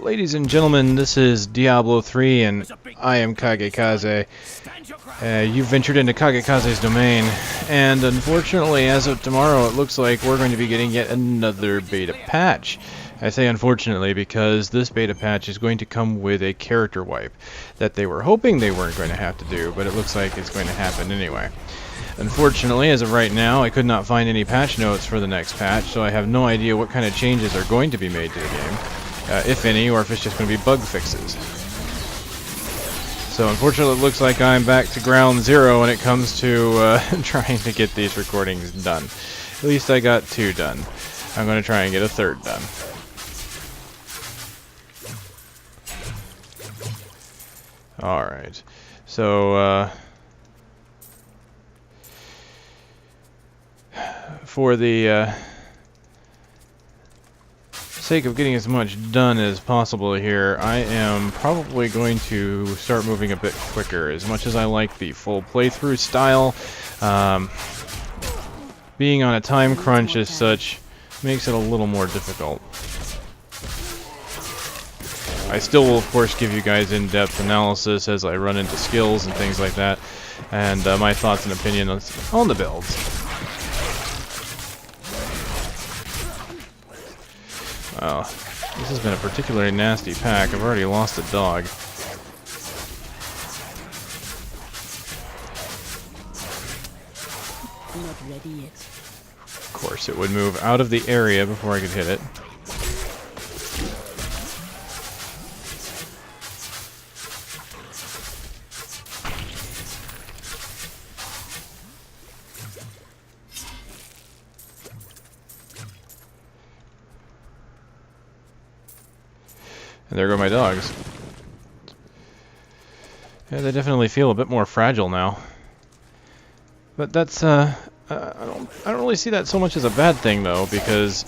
Ladies and gentlemen, this is Diablo 3 and I am Kagekaze. You've ventured into Kagekaze's domain, and unfortunately as of tomorrow it looks like we're going to be getting yet another beta patch. I say unfortunately because this beta patch is going to come with a character wipe that they were hoping they weren't going to have to do, but it looks like it's going to happen anyway. Unfortunately, as of right now, I could not find any patch notes for the next patch, so I have no idea what kind of changes are going to be made to the game. If any, or if it's just going to be bug fixes. So unfortunately it looks like I'm back to ground zero when it comes to trying to get these recordings done. At least I got 2 done. I'm going to try and get a 3rd done. Alright, so for the sake of getting as much done as possible here, I am probably going to start moving a bit quicker. As much as I like the full playthrough style, being on a time crunch as such makes it a little more difficult. I still will of course give you guys in-depth analysis as I run into skills and things like that, and my thoughts and opinions on the builds. Wow, this has been a particularly nasty pack. I've already lost a dog. Not ready yet. Of course, it would move out of the area before I could hit it. And there go my dogs. Yeah, they definitely feel a bit more fragile now. But that's I don't really see that so much as a bad thing though, because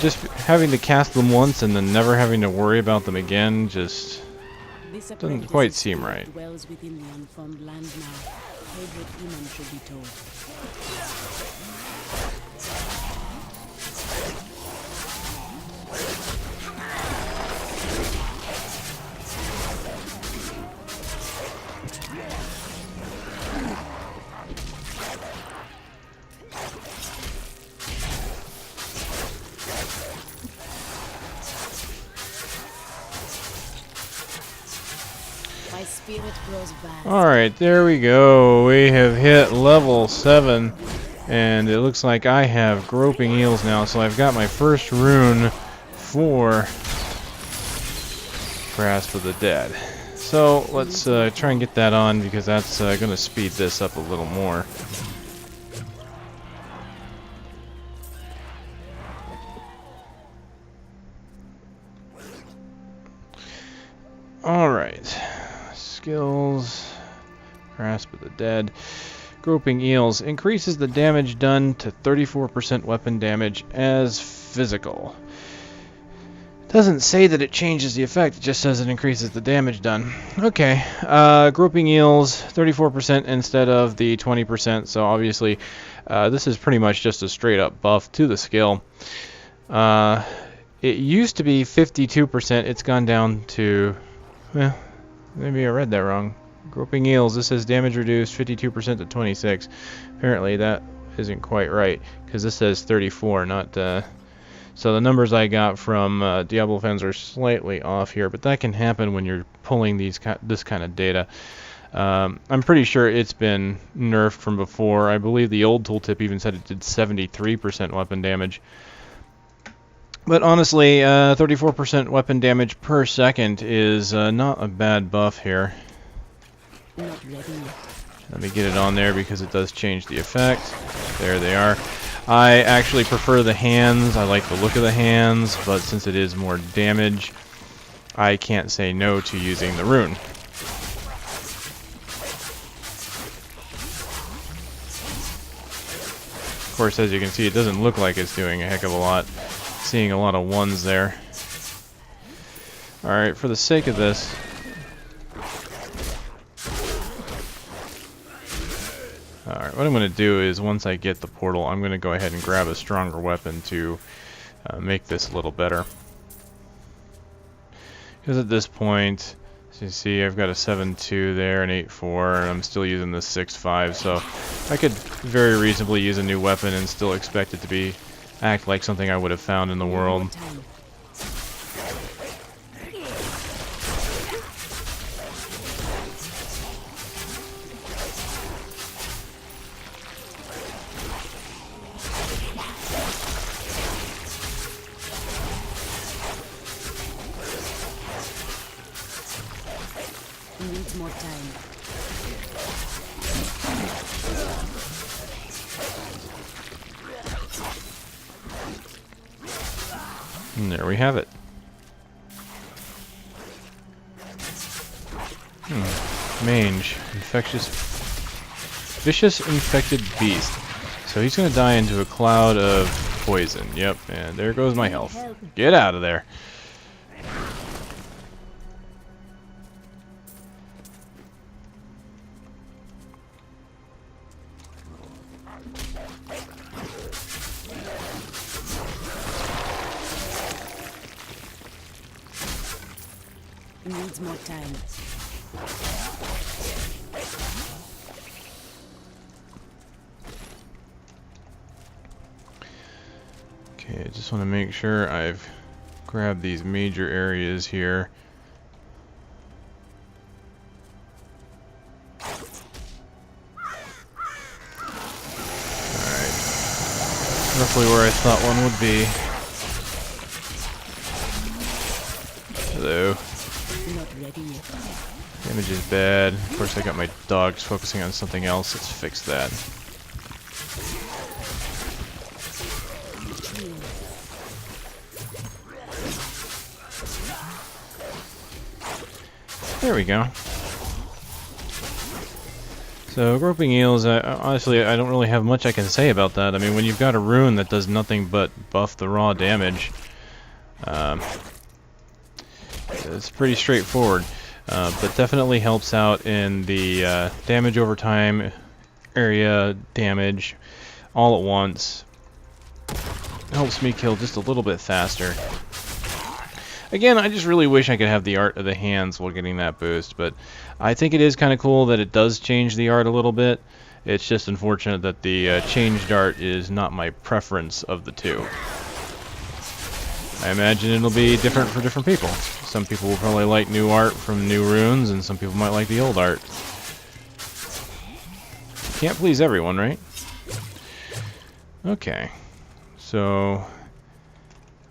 just having to cast them once and then never having to worry about them again just doesn't quite seem right. Dwells within the unformed land now. Favorite human should be told. My spirit grows vast. Alright, there we go. We have hit level 7, and it looks like I have Groping Eels now, so I've got my first rune for Grasp of the Dead. So let's try and get that on, because that's going to speed this up a little more. Alright. Skills, Grasp of the Dead. Groping Eels increases the damage done to 34% weapon damage as physical. Doesn't say that it changes the effect, it just says it increases the damage done. Okay, Groping Eels, 34% instead of the 20%, so obviously this is pretty much just a straight up buff to the skill. It used to be 52%, it's gone down to, well, maybe I read that wrong. Groping Eels, this says damage reduced 52% to 26. Apparently that isn't quite right, because this says 34, not... So the numbers I got from Diablo fans are slightly off here, but that can happen when you're pulling this kind of data. I'm pretty sure it's been nerfed from before. I believe the old tooltip even said it did 73% weapon damage. But honestly, 34% weapon damage per second is not a bad buff here. Not ready yet. Let me get it on there because it does change the effect. There they are. I actually prefer the hands. I like the look of the hands, but since it is more damage, I can't say no to using the rune. Of course, as you can see, it doesn't look like it's doing a heck of a lot. Seeing a lot of 1s there. Alright, for the sake of this, alright, what I'm going to do is once I get the portal, I'm going to go ahead and grab a stronger weapon to make this a little better. Because at this point, as you see, I've got a 7.2 there, an 8.4, and I'm still using this 6.5, so I could very reasonably use a new weapon and still expect it to act like something I would have found in the world. Needs more time. And there we have it. Mange. Vicious infected beast. So he's going to die into a cloud of poison. Yep, and there goes my health. Get out of there. Needs more time. Okay, I just want to make sure I've grabbed these major areas here. Alright. Roughly where I thought one would be. Hello. Not ready yet. Damage is bad. Of course, I got my dogs focusing on something else. Let's fix that. There we go. So, Groping Eels, honestly, I don't really have much I can say about that. I mean, when you've got a rune that does nothing but buff the raw damage, it's pretty straightforward. But definitely helps out in the damage over time, area damage, all at once. Helps me kill just a little bit faster. Again, I just really wish I could have the art of the hands while getting that boost, but I think it is kind of cool that it does change the art a little bit. It's just unfortunate that the changed art is not my preference of the two. I imagine it'll be different for different people. Some people will probably like new art from new runes, and some people might like the old art. Can't please everyone, right? Okay. So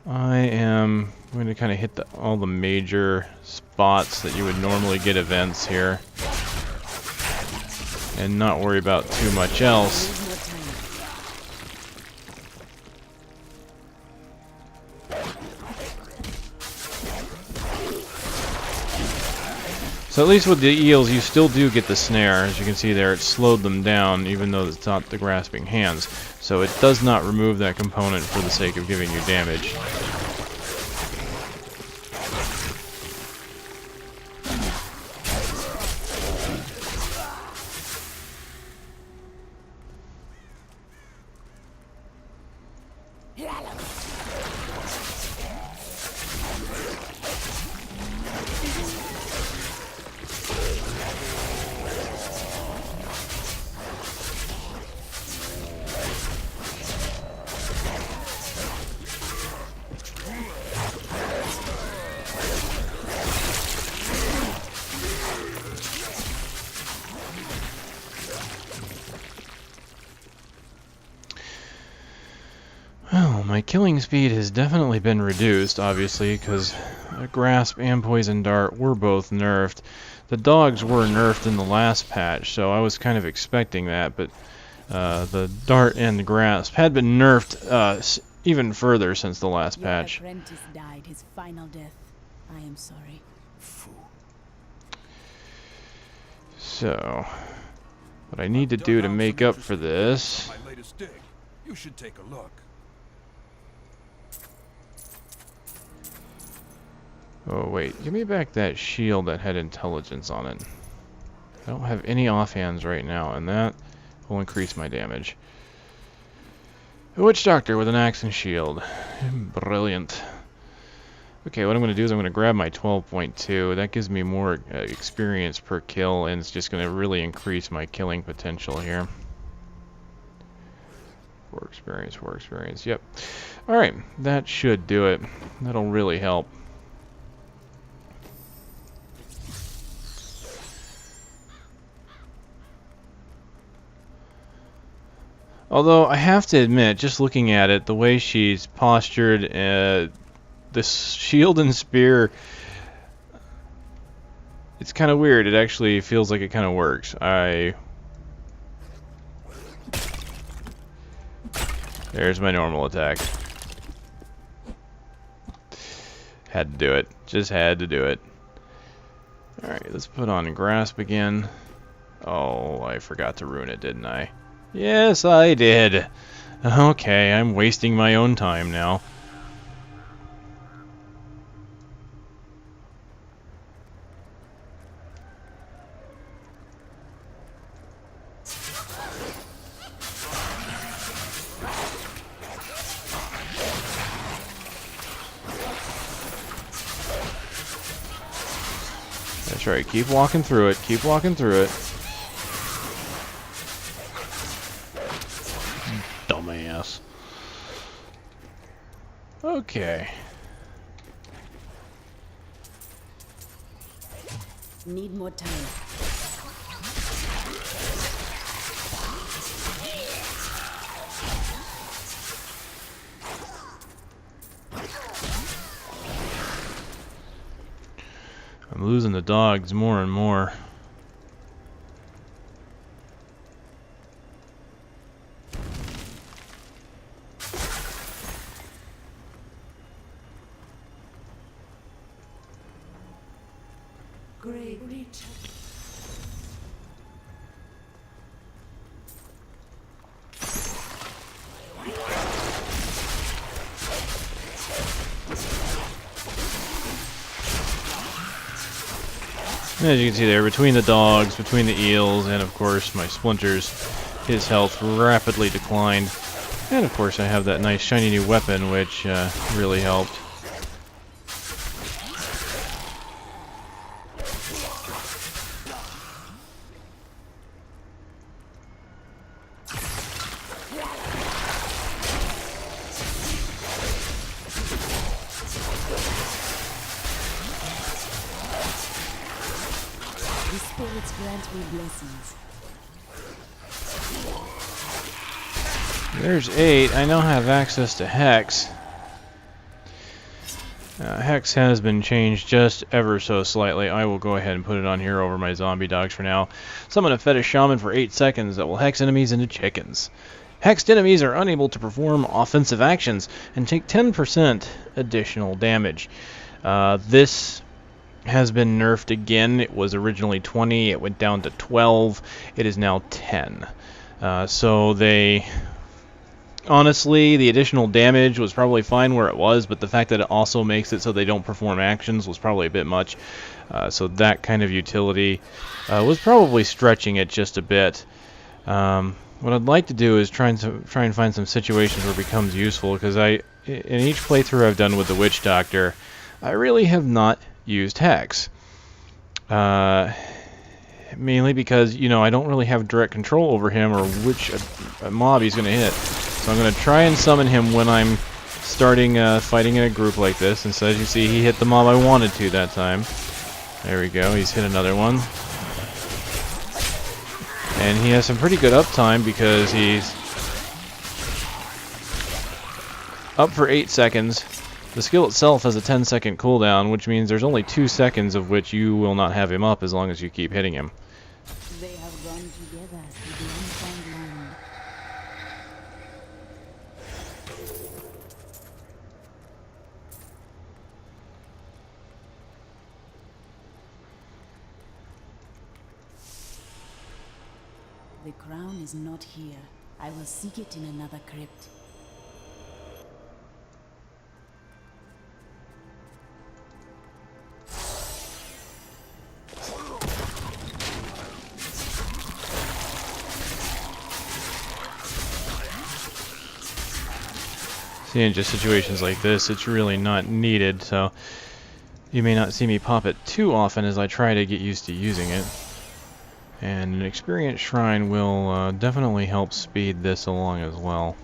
I am going to kind of hit all the major spots that you would normally get events here, and not worry about too much else. So at least with the eels, you still do get the snare. As you can see there, it slowed them down, even though it's not the grasping hands. So it does not remove that component for the sake of giving you damage. Well, my killing speed has definitely been reduced, obviously, because Grasp and Poison Dart were both nerfed. The dogs were nerfed in the last patch, so I was kind of expecting that, but the Dart and the Grasp had been nerfed even further since the last patch. Your apprentice died his final death. I am sorry. So, what I need to do to make up for this... You should take a look. Oh wait, give me back that shield that had intelligence on it. I don't have any offhands right now, and that will increase my damage. A witch doctor with an axe and shield. Brilliant. Okay, what I'm going to do is I'm going to grab my 12.2. That gives me more experience per kill, and it's just going to really increase my killing potential here. 4 experience, 4 experience. Yep. Alright, that should do it. That'll really help. Although, I have to admit, just looking at it, the way she's postured, this shield and spear, it's kind of weird. It actually feels like it kind of works. There's my normal attack. Had to do it. Just had to do it. Alright, let's put on Grasp again. Oh, I forgot to rune it, didn't I? Yes, I did. Okay, I'm wasting my own time now. That's right, keep walking through it, keep walking through it. Dumbass. Okay. Need more time. I'm losing the dogs more and more. Great reach. As you can see there, between the dogs, between the eels, and of course my splinters, his health rapidly declined. And of course I have that nice shiny new weapon, which really helped. The spirits grant me blessings. There's 8. I now have access to Hex. Hex has been changed just ever so slightly. I will go ahead and put it on here over my zombie dogs for now. Summon a fetish shaman for 8 seconds that will hex enemies into chickens. Hexed enemies are unable to perform offensive actions and take 10% additional damage. This has been nerfed again. It was originally 20, it went down to 12, it is now 10. So they... Honestly, the additional damage was probably fine where it was, but the fact that it also makes it so they don't perform actions was probably a bit much. So that kind of utility was probably stretching it just a bit. What I'd like to do is try and find some situations where it becomes useful, because in each playthrough I've done with the Witch Doctor, I really have not used Hex. Mainly because, you know, I don't really have direct control over him or which mob he's going to hit. So I'm going to try and summon him when I'm starting fighting in a group like this. And so as you see, he hit the mob I wanted to that time. There we go, he's hit another one. And he has some pretty good uptime because he's up for 8 seconds. The skill itself has a 10-second cooldown, which means there's only 2 seconds of which you will not have him up as long as you keep hitting him. They have gone together to the unfound land. The crown is not here. I will seek it in another crypt. See, in just situations like this, it's really not needed, so you may not see me pop it too often as I try to get used to using it. And an experienced shrine will definitely help speed this along as well.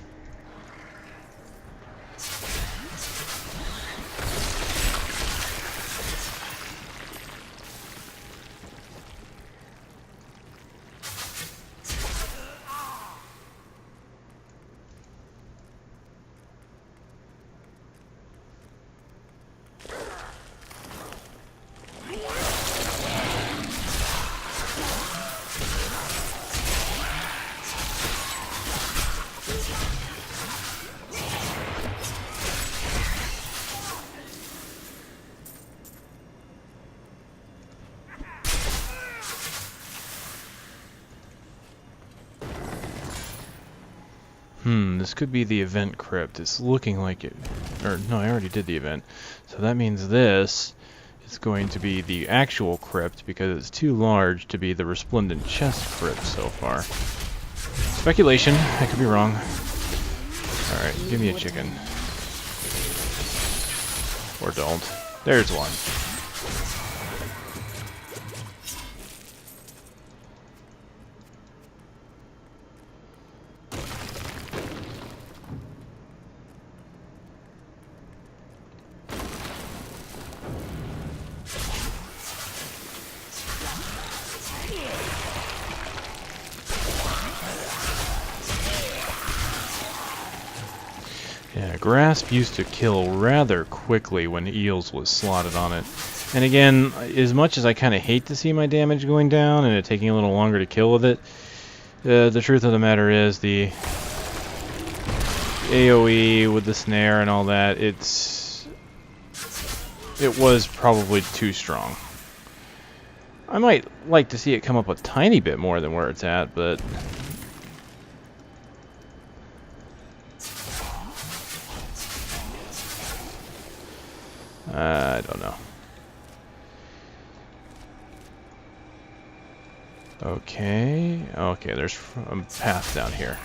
This could be the event crypt. It's looking like it. Or, no, I already did the event. So that means this is going to be the actual crypt because it's too large to be the resplendent chest crypt so far. Speculation. I could be wrong. Alright, give me a chicken. Or don't. There's one. Yeah, Grasp used to kill rather quickly when Eels was slotted on it. And again, as much as I kind of hate to see my damage going down and it taking a little longer to kill with it, the truth of the matter is the AoE with the snare and all that, it was probably too strong. I might like to see it come up a tiny bit more than where it's at, but I don't know. Okay, there's a path down here.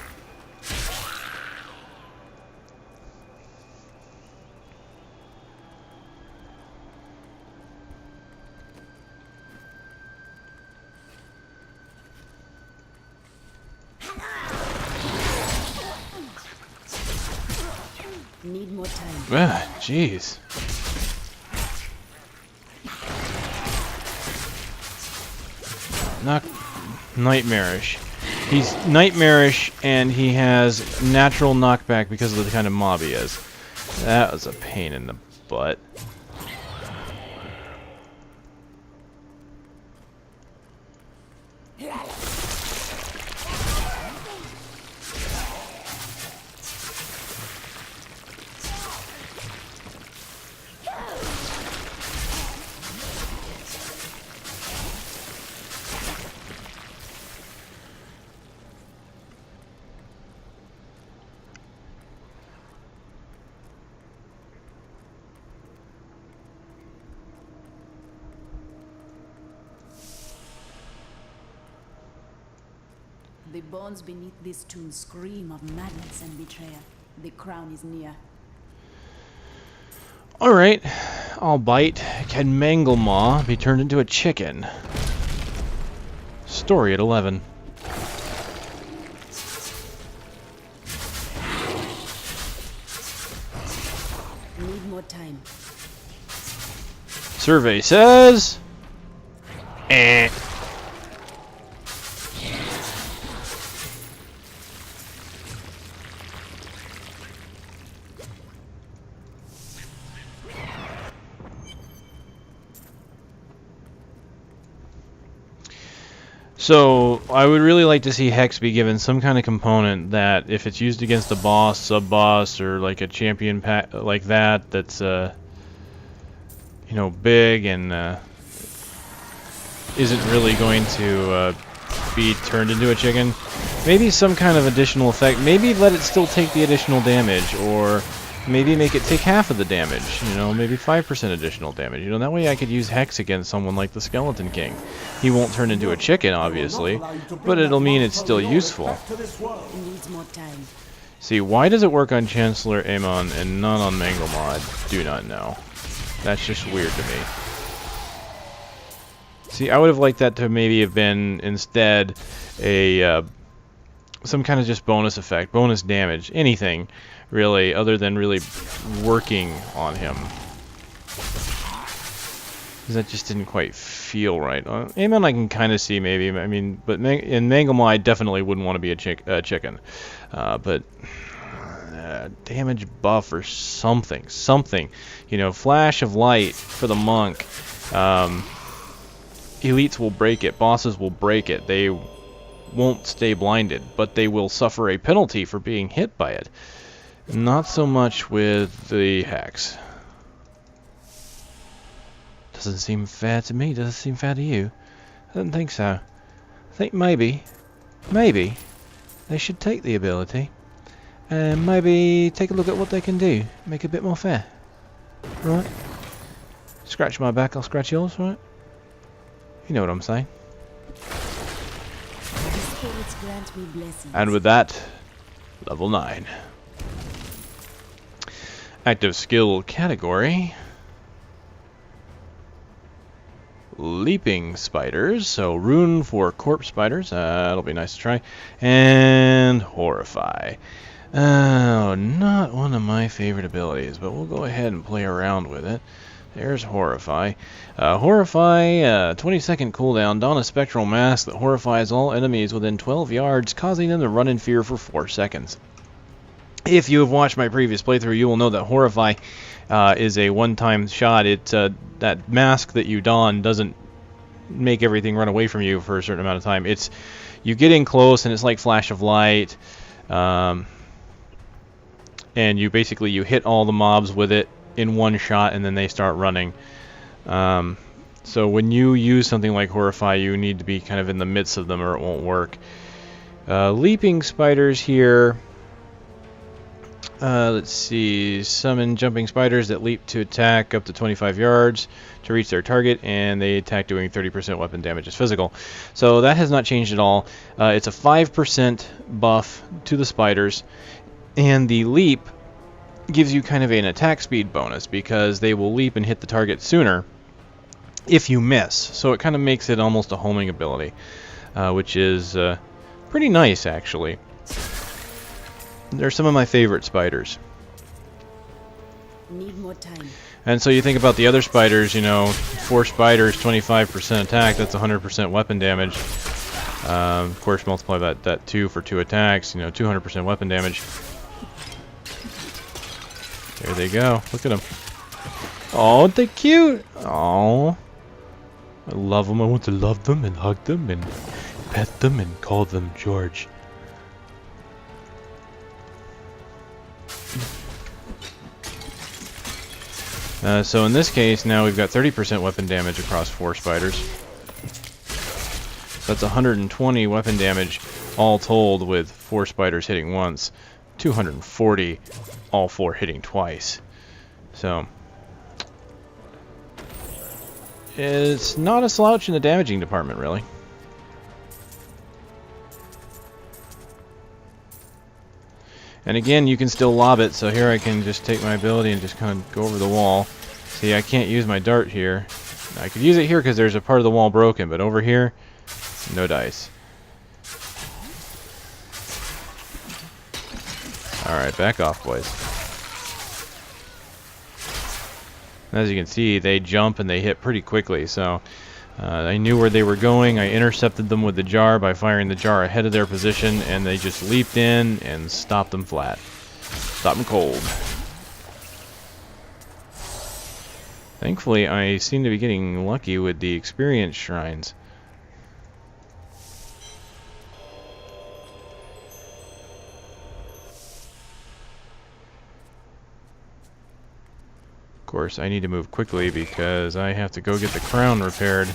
Need more time. Ah, jeez. Not nightmarish. He's nightmarish and he has natural knockback because of the kind of mob he is. That was a pain in the butt. The bones beneath this tomb scream of madness and betrayal. The crown is near. Alright, I'll bite. Can Manglemaw be turned into a chicken? Story at 11. Need more time. Survey says... Eh. So, I would really like to see Hex be given some kind of component that, if it's used against a boss, sub-boss, or like a champion like that, that's, you know, big and isn't really going to be turned into a chicken. Maybe some kind of additional effect. Maybe let it still take the additional damage, or maybe make it take half of the damage. You know, maybe 5% additional damage. You know, that way I could use Hex against someone like the Skeleton King. He won't turn into a chicken, obviously, but it'll mean it's still useful. It needs more time. See, why does it work on Chancellor Aemon and not on Mangelmod? Do not know. That's just weird to me. See, I would have liked that to maybe have been instead a some kind of just bonus effect, bonus damage, anything really, other than really working on him. Because that just didn't quite feel right. Aemon I can kind of see maybe, I mean, but in Mangelmod I definitely wouldn't want to be a chicken. But damage buff or something, you know, flash of light for the monk. Elites will break it, bosses will break it. They won't stay blinded, but they will suffer a penalty for being hit by it. Not so much with the hex. Doesn't seem fair to me. Does it seem fair to you? I don't think so. I think maybe they should take the ability and maybe take a look at what they can do. Make it a bit more fair. Right? Scratch my back, I'll scratch yours, right? You know what I'm saying. And with that, level 9. Active skill category. Leaping spiders, so rune for corpse spiders, that'll be nice to try, and Horrify. Oh, not one of my favorite abilities, but we'll go ahead and play around with it. There's Horrify. Horrify, 20-second cooldown, don a spectral mask that horrifies all enemies within 12 yards, causing them to run in fear for 4 seconds. If you have watched my previous playthrough, you will know that Horrify is a one-time shot. That mask that you don doesn't make everything run away from you for a certain amount of time. It's you get in close and it's like flash of light, and you basically hit all the mobs with it in one shot and then they start running. So when you use something like Horrify, you need to be kind of in the midst of them or it won't work. Leaping spiders here. Let's see, summon jumping spiders that leap to attack up to 25 yards to reach their target, and they attack doing 30% weapon damage as physical. So that has not changed at all. It's a 5% buff to the spiders, and the leap gives you kind of an attack speed bonus because they will leap and hit the target sooner if you miss. So it kind of makes it almost a homing ability, which is pretty nice actually. They're some of my favorite spiders. Need more time. And so you think about the other spiders, you know, 4 spiders, 25% attack, that's 100% weapon damage. Of course, multiply that 2 for 2 attacks, you know, 200% weapon damage. There they go. Look at them. Oh, aren't they cute? Oh, I love them. I want to love them and hug them and pet them and call them George. So in this case, now we've got 30% weapon damage across 4 spiders. That's 120 weapon damage all told with 4 spiders hitting once. 240 all 4 hitting twice. So it's not a slouch in the damaging department, really. And again, you can still lob it, so here I can just take my ability and just kind of go over the wall. See, I can't use my dart here. I could use it here because there's a part of the wall broken, but over here, no dice. Alright, back off, boys. As you can see, they jump and they hit pretty quickly, so I knew where they were going. I intercepted them with the jar by firing the jar ahead of their position, and they just leaped in and stopped them flat. Stopped them cold. Thankfully, I seem to be getting lucky with the experience shrines. Of course, I need to move quickly because I have to go get the crown repaired.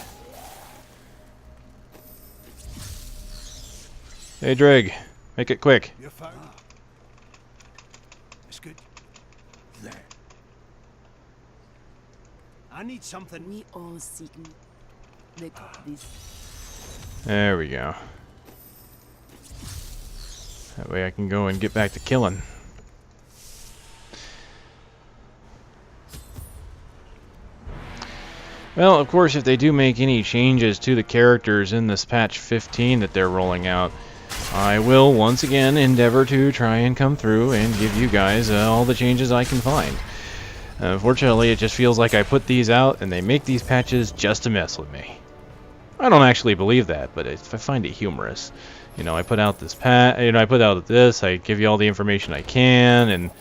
Hey, Dreg, make it quick. Your phone? It's good. There. I need something. We all seek the this. There we go. That way I can go and get back to killing. Well, of course, if they do make any changes to the characters in this patch 15 that they're rolling out, I will once again endeavor to try and come through and give you guys all the changes I can find. Unfortunately, it just feels like I put these out and they make these patches just to mess with me. I don't actually believe that, but I find it humorous. You know, I put out this I put out this, I give you all the information I can, and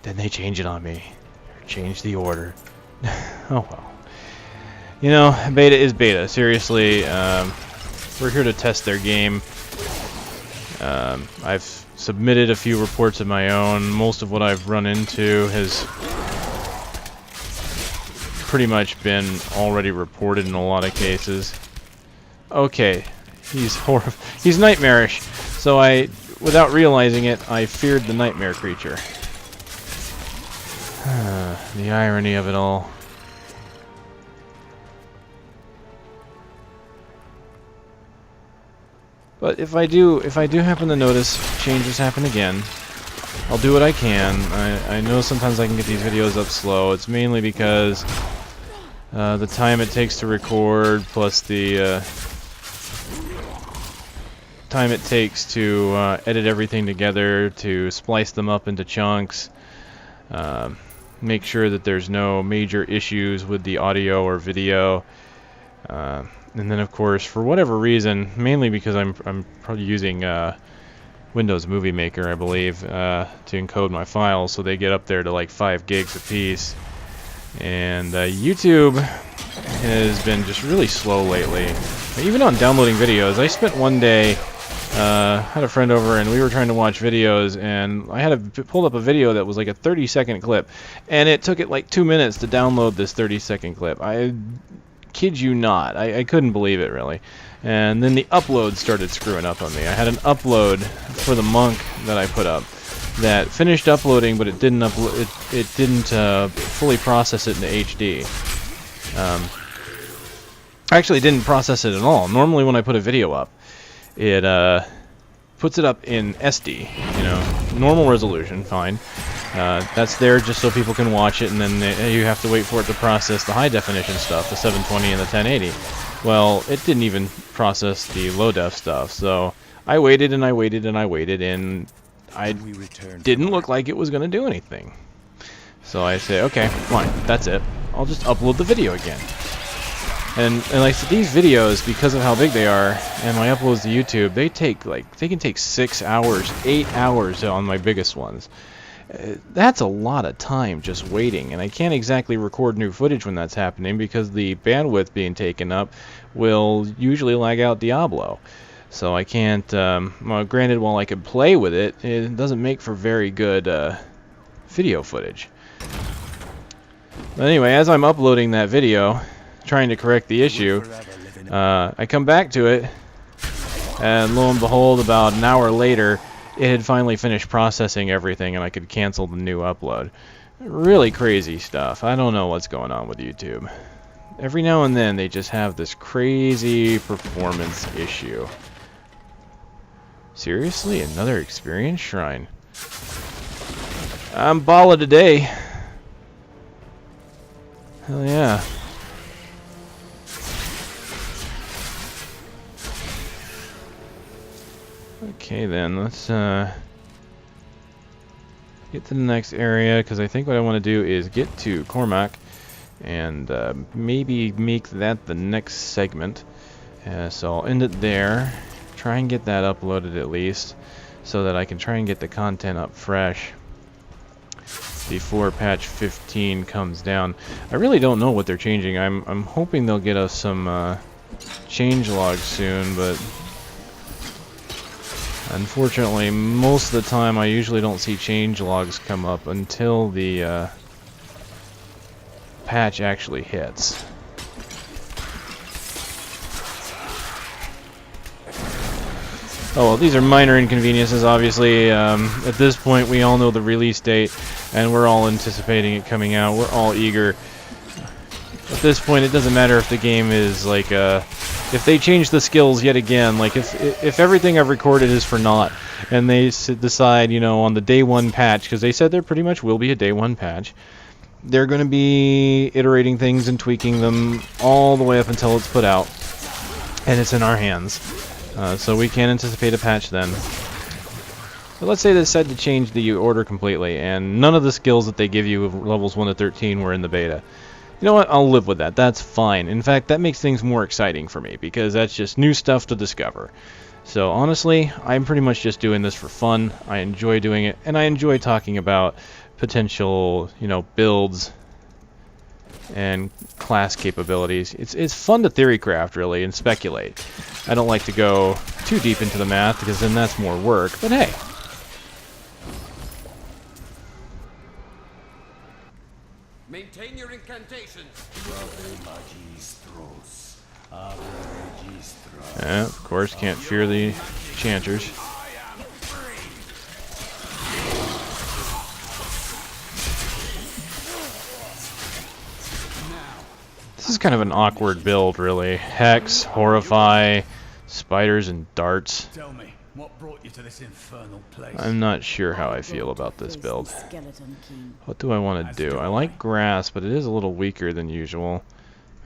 then they change it on me. Change the order. Oh well. You know, beta is beta. Seriously, we're here to test their game. I've submitted a few reports of my own. Most of what I've run into has pretty much been already reported in a lot of cases. Okay, he's nightmarish. So without realizing it, I feared the nightmare creature. The irony of it all. But if I do happen to notice changes happen again, I'll do what I can. I know sometimes I can get these videos up slow. It's mainly because the time it takes to record, plus the time it takes to edit everything together, to splice them up into chunks, make sure that there's no major issues with the audio or video. And then, of course, for whatever reason, mainly because I'm probably using Windows Movie Maker, I believe, to encode my files, so they get up there to like 5 gigs apiece. And YouTube has been just really slow lately. Even on downloading videos, I spent one day, had a friend over, and we were trying to watch videos, and I had pulled up a video that was like a 30-second clip, and it took it like 2 minutes to download this 30-second clip. I kid you not. I couldn't believe it, really. And then the upload started screwing up on me. I had an upload for the monk that I put up that finished uploading, but it didn't fully process it into HD. Actually, it didn't process it at all. Normally, when I put a video up, it puts it up in SD, you know, normal resolution, fine. That's there just so people can watch it, and then you have to wait for it to process the high definition stuff, the 720 and the 1080. Well, it didn't even process the low def stuff, so I waited and I waited and I waited, and I didn't look like it was going to do anything. So I say, okay, fine, that's it. I'll just upload the video again. And like these videos, because of how big they are, and my uploads to YouTube, they can take 6 hours, 8 hours on my biggest ones. That's a lot of time just waiting, and I can't exactly record new footage when that's happening because the bandwidth being taken up will usually lag out Diablo. So I can't, well, granted, while I could play with it, it doesn't make for very good video footage. But anyway, as I'm uploading that video, trying to correct the issue, I come back to it, and lo and behold, about an hour later, it had finally finished processing everything, and I could cancel the new upload. Really crazy stuff. I don't know what's going on with YouTube. Every now and then, they just have this crazy performance issue. Seriously? Another experience shrine? I'm Bala today. Hell yeah. Okay then, let's get to the next area, because I think what I want to do is get to Cormac and maybe make that the next segment. So I'll end it there, try and get that uploaded at least, so that I can try and get the content up fresh before patch 15 comes down. I really don't know what they're changing. I'm hoping they'll get us some change logs soon, but unfortunately, most of the time I usually don't see change logs come up until the patch actually hits. Oh well, these are minor inconveniences, obviously. At this point, we all know the release date, and we're all anticipating it coming out. We're all eager. At this point, it doesn't matter if the game is like if they change the skills yet again, like if everything I've recorded is for naught, and they decide, you know, on the day one patch, because they said there pretty much will be a day one patch, they're going to be iterating things and tweaking them all the way up until it's put out, and it's in our hands. So we can't anticipate a patch then. But let's say they decide to change the order completely, and none of the skills that they give you of levels 1 to 13 were in the beta. You know what? I'll live with that. That's fine. In fact, that makes things more exciting for me, because that's just new stuff to discover. So honestly, I'm pretty much just doing this for fun. I enjoy doing it, and I enjoy talking about potential, you know, builds and class capabilities. It's fun to theorycraft, really, and speculate. I don't like to go too deep into the math, because then that's more work, but hey. Maintain your incantations. Yeah, of course, can't fear the chanters. This is kind of an awkward build, really. Hex, Horrify, spiders, and darts. Tell me, what brought you to this infernal place? I'm not sure how I feel about this build. What do I want to do? I like grass, but it is a little weaker than usual.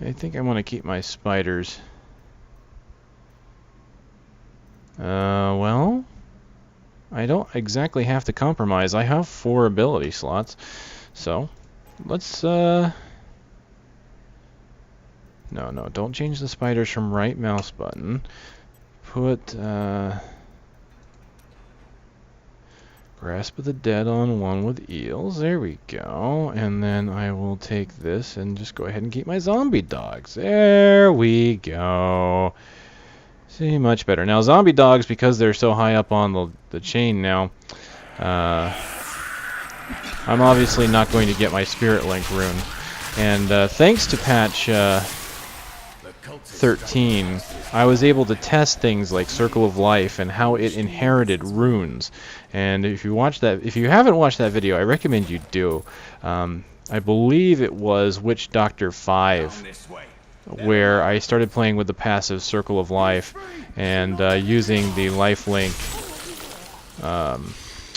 I think I want to keep my spiders. Well, I don't exactly have to compromise. I have 4 ability slots, so let's no, don't change the spiders from right mouse button. Put Grasp of the Dead on 1 with Eels. There we go. And then I will take this and just go ahead and keep my zombie dogs. There we go. See, much better. Now, zombie dogs, because they're so high up on the chain now, I'm obviously not going to get my Spirit Link rune. And thanks to patch 13, I was able to test things like Circle of Life and how it inherited runes. And if you haven't watched that video, I recommend you do. I believe it was Witch Doctor 5, where I started playing with the passive Circle of Life and using the lifelink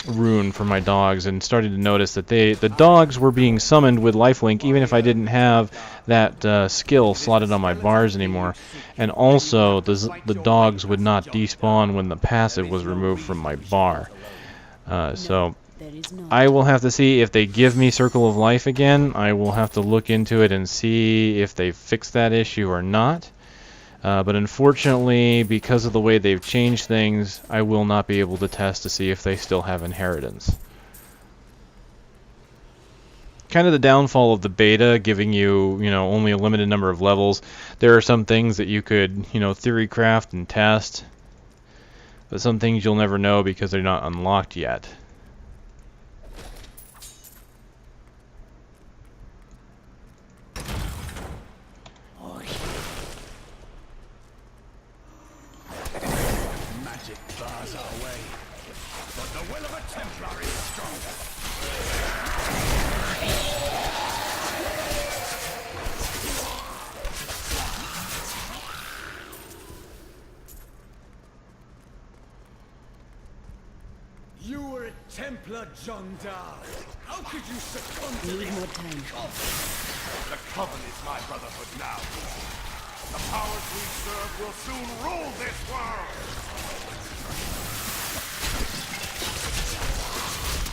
rune for my dogs, and started to notice that the dogs were being summoned with lifelink even if I didn't have that skill slotted on my bars anymore. And also the dogs would not despawn when the passive was removed from my bar. So I will have to see if they give me Circle of Life again. I will have to look into it and see if they fixed that issue or not. But unfortunately, because of the way they've changed things, I will not be able to test to see if they still have inheritance. Kind of the downfall of the beta, giving you, only a limited number of levels. There are some things that you could, theorycraft and test, but some things you'll never know because they're not unlocked yet. You were a Templar, John Dark. How could you succumb to Need more time. The Coven is my brotherhood now. The powers we serve will soon rule this world.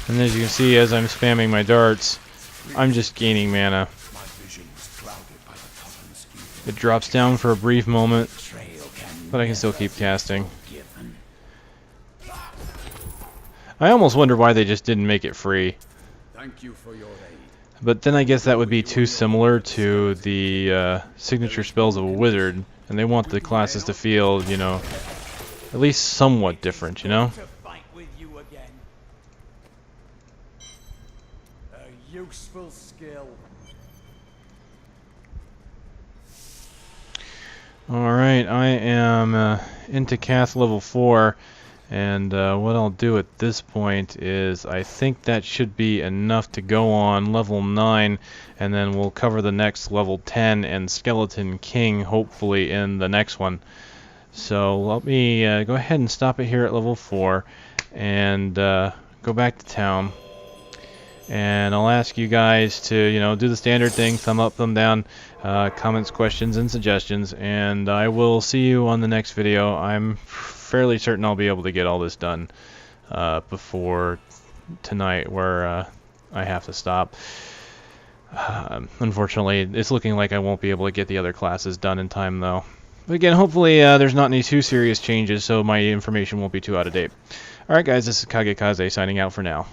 And as you can see, as I'm spamming my darts, I'm just gaining mana. My vision was clouded by the Coven's evil. It drops down for a brief moment, but I can still keep casting. I almost wonder why they just didn't make it free. Thank you for your aid. But then I guess that would be too similar to the signature spells of a wizard, and they want the classes to feel, at least somewhat different, To fight with you again. A useful skill. Alright, I am into Cath level 4, And what I'll do at this point is I think that should be enough to go on level 9, and then we'll cover the next level 10 and Skeleton King hopefully in the next one. So let me go ahead and stop it here at level 4 and go back to town. And I'll ask you guys to, you know, do the standard thing, thumb up, thumb down, comments, questions, and suggestions, and I will see you on the next video. I'm fairly certain I'll be able to get all this done before tonight, where I have to stop. Unfortunately, it's looking like I won't be able to get the other classes done in time, though. But again, hopefully there's not any too serious changes, so my information won't be too out of date. Alright guys, this is Kagekaze signing out for now.